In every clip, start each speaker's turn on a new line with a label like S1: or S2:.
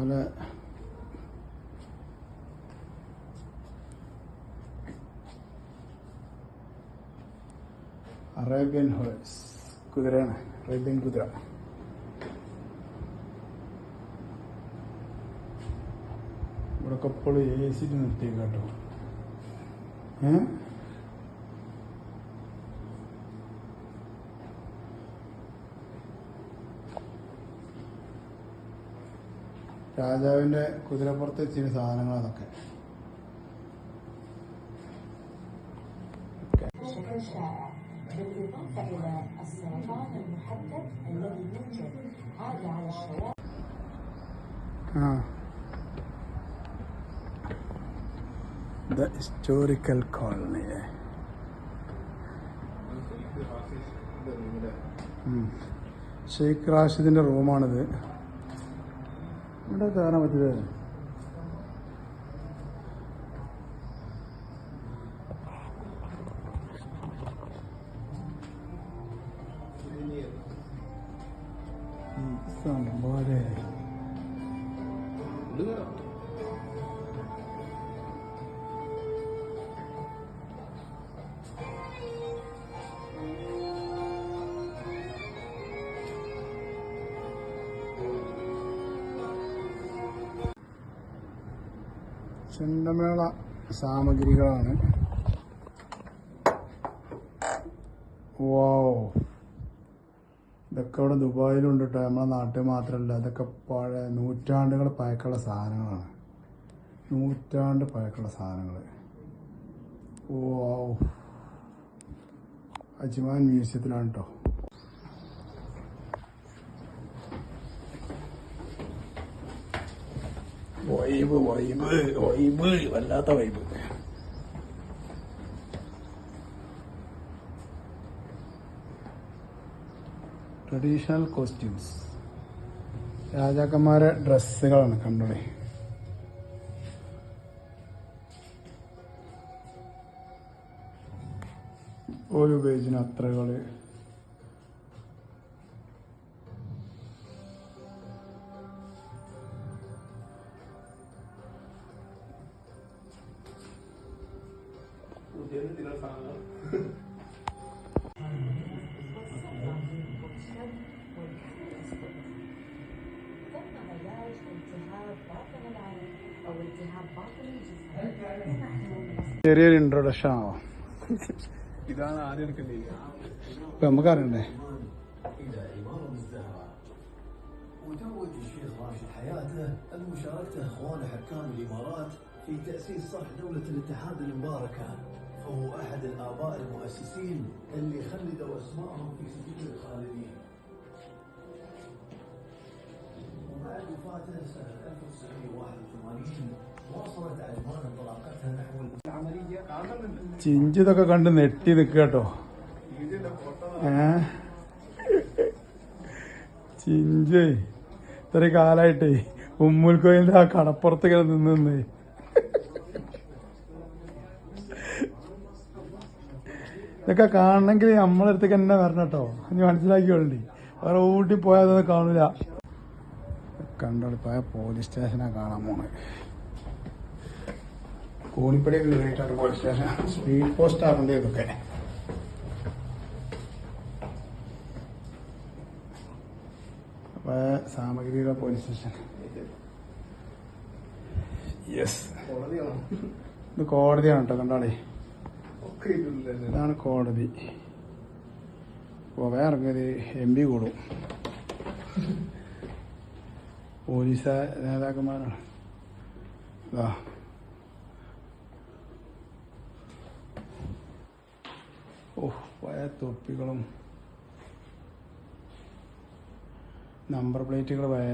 S1: അതുപോലെ Arabian horse കുതിരയാണ്, Arabian കുതിര. ഇവിടെ കപ്പോൾ AC നിർത്തിയേക്കാം കേട്ടോ. രാജാവിൻ്റെ കുതിരപ്പുറത്ത് വെച്ചിന് സാധനങ്ങൾ അതൊക്കെ. The historical colony. ഷെയ്ഖ് റാഷിദിൻ്റെ റൂമാണിത്. ഇവിടെ കയറാൻ പറ്റില്ല. സംഭവം ചെണ്ടമേള സാമഗ്രികളാണ്. വാവ്, ഇതൊക്കെ ഇവിടെ ദുബായിലുണ്ട് കേട്ടോ, നമ്മളെ നാട്ടിൽ മാത്രമല്ല. ഇതൊക്കെ പഴയ നൂറ്റാണ്ടുകൾ പഴക്കമുള്ള സാധനങ്ങളാണ്, നൂറ്റാണ്ട് പഴക്കമുള്ള സാധനങ്ങൾ. വാവ്, അജ്മാൻ മ്യൂസിയത്തിലാണ് കേട്ടോ. വൈബ് വൈബ് വൈബ്, വല്ലാത്ത വൈബ്. ട്രഡീഷണൽ കോസ്റ്റ്യൂംസ്, രാജാക്കന്മാരെ ഡ്രസ്സുകളാണ് കണ്ടോളെ. ഒരു പേജിന് അത്രകള്. ചെറിയൊരു ഇൻട്രൊഡക്ഷൻ ആണോ? ഇതാണ് ആദ്യം എടുക്കേണ്ടി. ഇപ്പൊ നമുക്കറിയണ്ടേ.
S2: وتوج الشيخ راشد حياته بمشاركته اخوان حكام الامارات في تاسيس صرح دوله الاتحاد المباركه، وهو احد الاباء المؤسسين اللي خلدوا اسمائهم في سجل الخالدين. وبعد وفاته سنه 1981 واصلت عجمان انطلاقتها نحو العمليه.
S1: ചിഞ്ചിതൊക്കെ കണ്ട് നെട്ടി നിൽക്കുക കേട്ടോ. ചിഞ്ച് ഇത്ര കാലായിട്ടേ ഉമ്മുൽക്കോയിന്റെ ആ കടപ്പുറത്ത് നിന്ന് ഇതൊക്കെ കാണണമെങ്കിൽ നമ്മളെ അടുത്തേക്ക് തന്നെ വരണം കേട്ടോ. ഇനി മനസ്സിലാക്കിയോളി, വേറെ ഊട്ടി പോയാൽ അതൊന്നും കാണൂല. കണ്ടോളി, പോയ പോലീസ് സ്റ്റേഷനാ കാണാൻ പോണേ. കൂണിപ്പടിയൊക്കെ കയറിയിട്ടാണ് പോലീസ് സ്റ്റേഷൻ. സ്പീഡ് പോസ്റ്റ് ആകണ്ടേ ഇതൊക്കെ. സാമഗ്രിയുടെ പോലീസ് സ്റ്റേഷൻ. യെസ്, ഇത് കോടതിയാണ് കേട്ടോ. കണ്ടാളേ, ഇതാണ് കോടതി. വേറെ ഇറങ്ങിയത് MP കൂടും. പോലീസ് നേതാക്കന്മാരാണ്. ഇതാ പഴയ തൊപ്പികളും നമ്പർ പ്ലേറ്റുകൾ, പഴയ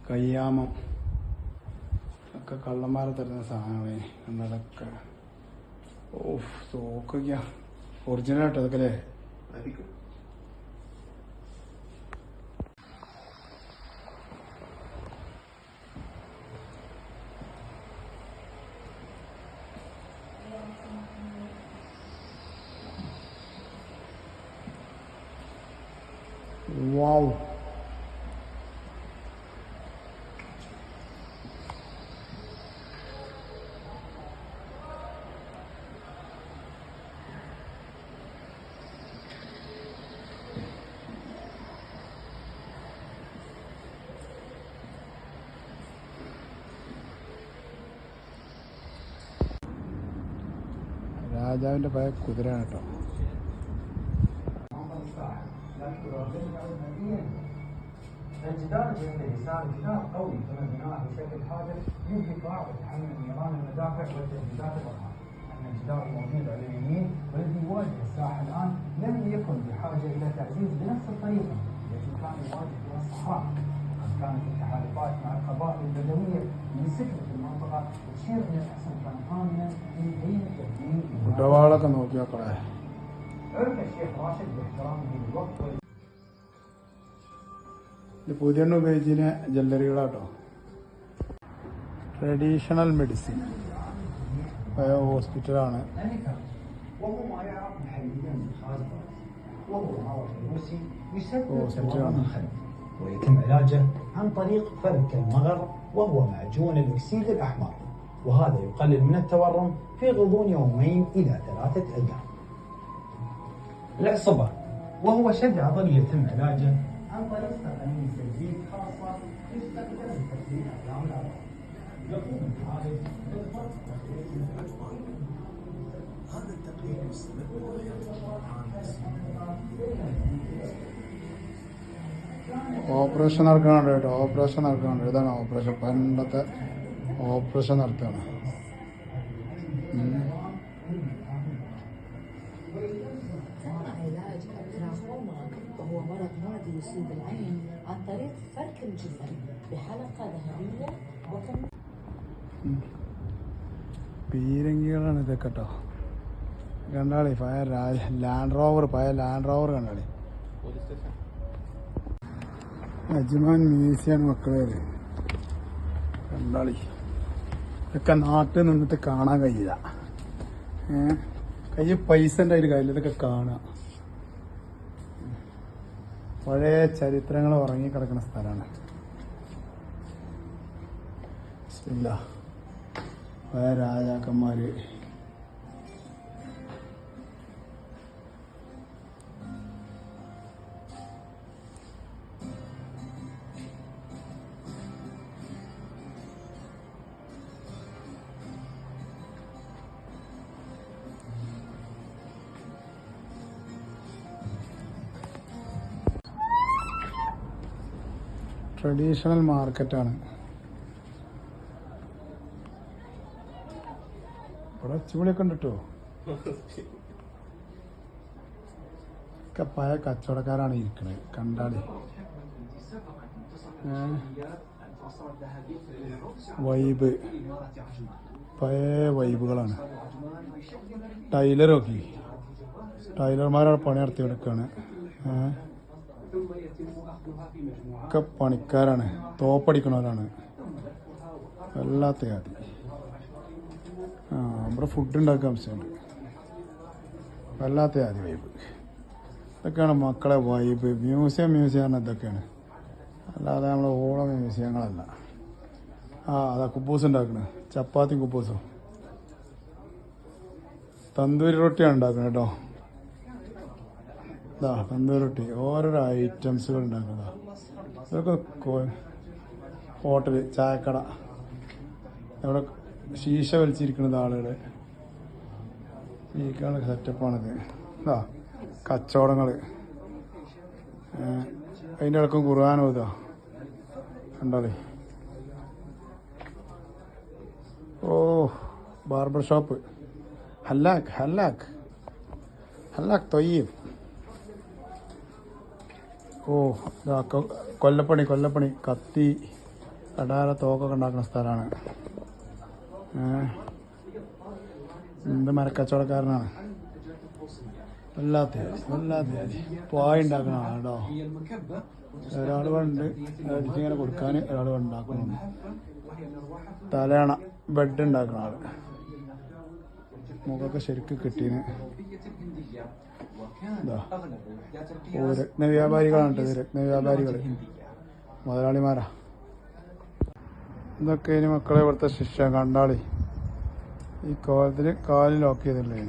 S1: കയ്യാമം ഒക്കെ കള്ളന്മാരെ തരുന്ന സാധനങ്ങളെ എന്നതൊക്കെ. തോക്കുക ഒറിജിനൽ ആട്ടോ അതൊക്കെ അല്ലേ? വാവ്, രാജാവിൻ്റെ പഴയ കുതിരയാണ് കേട്ടോ.
S3: الجدار جهة اليسار جدار قوي تم بناؤه بشكل حادث يمكن بعض تحمل نيران المدافع والتجهيزات الاخرى. ان الجدار الموجود على اليمين والذي يواجه الساحه الان لم يكن بحاجه الى تعزيز بنفس الطريقه التي كان يواجه بها الصحراء. كانت التحالفات مع القبائل البدويه اللي سكنت المنطقه تشير ان الحصن كان امنا من بين التبديل.
S1: കുടവാളൊക്കെ നോക്കി നോക്കണേ.
S3: عرف الشيخ راشد باحترامه للوقت
S1: ഇത് പുതിയെണ്ണ ഉപയോഗിച്ചിന് ജ്വല്ലറികളാട്ടോ. ട്രഡീഷണൽ മെഡിസിൻ പഴയ ഹോസ്പിറ്റലാണ്.
S3: وهو ما يعرف محليا بالخارج وهو مرض فيروسي يسبب
S1: سجلنا.
S3: اورام الخلق ويتم علاجه عن طريق فرك المغر وهو معجون الاكسيد الاحمر وهذا يقلل من التورم في غضون 2 إلى 3 أيام. العصبة وهو شد عضلي يتم علاجه عن طريق تقنية تجديد خاصة تستخدم لتسليل أقلام العضلة. يقوم العالج بالضغط
S2: هذا التقنين مستمر لغاية
S1: ഓപ്പറേഷൻ നടക്കാനുണ്ട് കേട്ടോ. ഓപ്പറേഷൻ നടക്കാനുണ്ട്. ഇതാണ് ഓപ്പറേഷൻ. പണ്ടത്തെ ഓപ്പറേഷൻ നടത്തുകയാണ്.
S4: تم علاج التراكوما وهو مرض معدي يصيب العين عن طريق فرك الجسم بحلقة ذهبية وتم
S1: പീരങ്കികളാണ് ഇതൊക്കെ കേട്ടോ. കണ്ടാളി പഴയ ലാൻഡ് റോവർ, പഴയ ലാൻഡ് റോവർ കണ്ടാളി. അജ്മാൻ മ്യൂസിയാണ് മക്കളെ. കണ്ടാളി ഇതൊക്കെ നാട്ടിൽ നിന്നിട്ട് കാണാൻ കഴിയില്ല. കയ്യിൽ പൈസ ഉണ്ടായിട്ട് കാര്യമില്ല. ഇതൊക്കെ കാണുക. പഴയ ചരിത്രങ്ങൾ ഉറങ്ങിക്കിടക്കുന്ന സ്ഥലമാണ്. ഇല്ല പഴയ രാജാക്കന്മാര്. ട്രഡീഷണൽ മാർക്കറ്റാണ്. ഇവിടെ അച്ചുപൊളിയൊക്കെ ഉണ്ട് കേട്ടോ. ഒക്കെ പഴയ കച്ചവടക്കാരാണ് ഇരിക്കണത്. കണ്ടാളി വൈബ്, പഴയ വൈബുകളാണ്. ടൈലറൊക്കെ ടൈലർമാരവിടെ പണി നടത്തി കൊടുക്കുകയാണ്. ഒക്കെ പണിക്കാരാണ്, തോപ്പടിക്കണവരാണ്. വല്ലാത്ത ജാതി. ഇവിടെ ഫുഡ് ഉണ്ടാക്കാൻ ആവശ്യമുണ്ട്. വല്ലാത്ത ജാതി വൈബ്. ഇതൊക്കെയാണ് മക്കളെ വൈബ്. മ്യൂസിയം പറഞ്ഞാൽ ഇതൊക്കെയാണ്, അല്ലാതെ നമ്മളെ ഓളം മ്യൂസിയങ്ങളല്ല. അതാ കുബൂസ് ഉണ്ടാക്കണേ. ചപ്പാത്തിയും കുബൂസും തന്തൂരി റൊട്ടിയാണ് ഉണ്ടാക്കുന്നത് കേട്ടോ. ഇതാ തന്തൂരി റൊട്ടി, ഓരോരോ ഐറ്റംസുകൾ ഉണ്ടാക്കുന്നതാ. ഇതൊക്കെ ഹോട്ടൽ, ചായക്കട, അവിടെ ശീശ വലിച്ചിരിക്കുന്നത് ആളുകൾ. ഈ കാണുന്ന സെറ്റപ്പാണിത്. ഇതാ കച്ചവടങ്ങൾ. അതിൻ്റെ ഇടക്കും ഖുർആനും ഇതാ കണ്ടാലേ. ഓ ബാർബർ ഷോപ്പ്. ഹല്ലാക്ക് ഹല്ലാക്ക് ഹല്ലാക്ക് തൊയ്യീബ്. ഓ കൊല്ലപ്പണി കത്തി, കടാര, തോക്കൊക്കെ ഉണ്ടാക്കുന്ന സ്ഥലമാണ്. എന്ത് മരക്കച്ചവടക്കാരനാണ്. വല്ലാത്ത പായ ഉണ്ടാക്കണ ആളോ. ഒരാൾ ഉണ്ട് അടിച്ചിങ്ങനെ കൊടുക്കാൻ, ഒരാൾ ഉണ്ടാക്കണുണ്ട്. തലയണ ബെഡ് ഉണ്ടാക്കണ ആള്. മുഖമൊക്കെ ശരിക്കും കിട്ടീന്. രത്നവ്യാപാരികളാണ്. ഇത് രത്നവ്യാപാരികൾ, മുതലാളിമാരാ. ഇതൊക്കെ ഇനി മക്കളെ ഇവിടുത്തെ ശിക്ഷ. കണ്ടാളി ഈ കോലത്തിൽ കാലിൽ ലോക്ക് ചെയ്തില്ലേ.